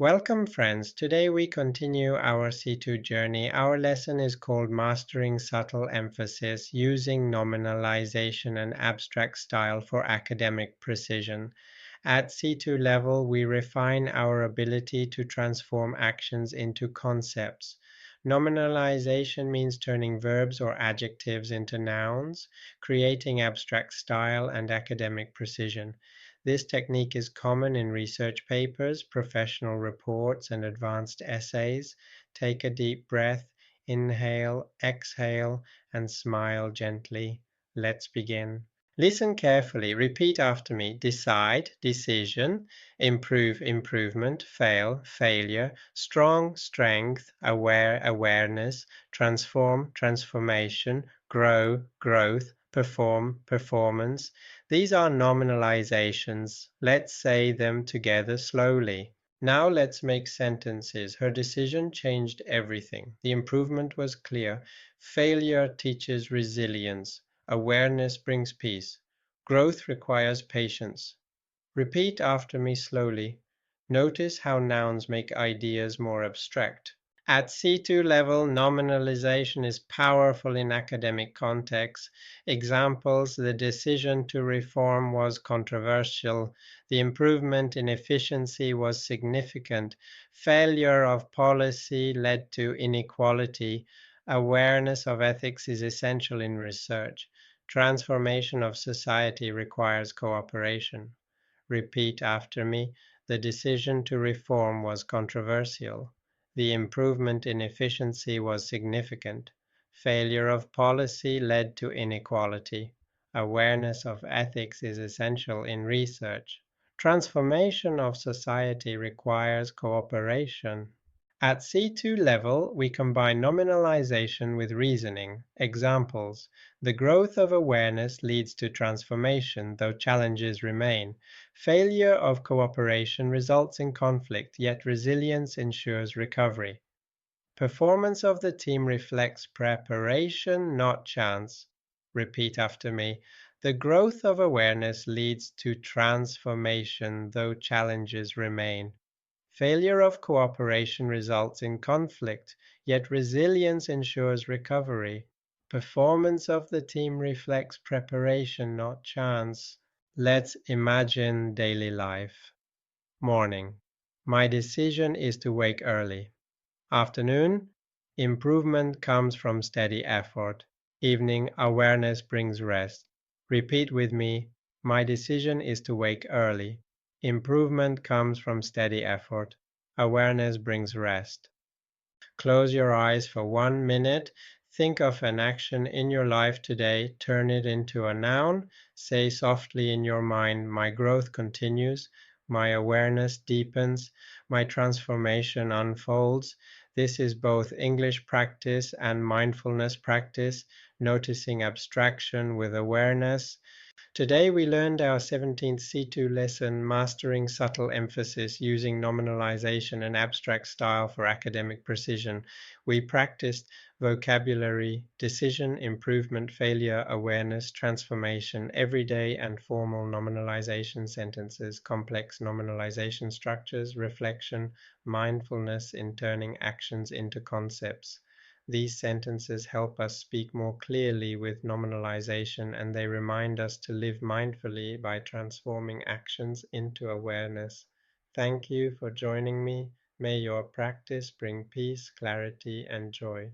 Welcome, friends. Today we continue our C2 journey. Our lesson is called Mastering Subtle Emphasis Using Nominalization and Abstract Style for Academic Precision. At C2 level, we refine our ability to transform actions into concepts. Nominalization means turning verbs or adjectives into nouns, creating abstract style and academic precision. This technique is common in research papers, professional reports, and advanced essays. Take a deep breath, inhale, exhale, and smile gently. Let's begin. Listen carefully. Repeat after me. Decide, decision, improve, improvement, fail, failure, strong, strength, aware, awareness, transform, transformation, grow, growth, perform, performance. These are nominalizations. Let's say them together slowly. Now let's make sentences. Her decision changed everything. The improvement was clear. Failure teaches resilience. Awareness brings peace. Growth requires patience. Repeat after me slowly. Notice how nouns make ideas more abstract. At C2 level, nominalization is powerful in academic contexts. Examples: the decision to reform was controversial, the improvement in efficiency was significant, failure of policy led to inequality, awareness of ethics is essential in research, transformation of society requires cooperation. Repeat after me. The decision to reform was controversial. The improvement in efficiency was significant. Failure of policy led to inequality. Awareness of ethics is essential in research. Transformation of society requires cooperation. At C2 level, we combine nominalization with reasoning. Examples: the growth of awareness leads to transformation, though challenges remain. Failure of cooperation results in conflict, yet resilience ensures recovery. Performance of the team reflects preparation, not chance. Repeat after me. The growth of awareness leads to transformation, though challenges remain. Failure of cooperation results in conflict, yet resilience ensures recovery. Performance of the team reflects preparation, not chance. Let's imagine daily life. Morning. My decision is to wake early. Afternoon. Improvement comes from steady effort. Evening. Awareness brings rest. Repeat with me. My decision is to wake early. Improvement comes from steady effort. Awareness brings rest. Close your eyes for 1 minute. Think of an action in your life today. Turn it into a noun. Say softly in your mind, my growth continues. My awareness deepens. My transformation unfolds. This is both English practice and mindfulness practice, noticing abstraction with awareness. Today we learned our 17th C2 lesson, Mastering Subtle Emphasis Using Nominalization and Abstract Style for Academic Precision. We practiced vocabulary, decision, improvement, failure, awareness, transformation, everyday and formal nominalization sentences, complex nominalization structures, reflection, mindfulness in turning actions into concepts. These sentences help us speak more clearly with nominalization, and they remind us to live mindfully by transforming actions into awareness. Thank you for joining me. May your practice bring peace, clarity, and joy.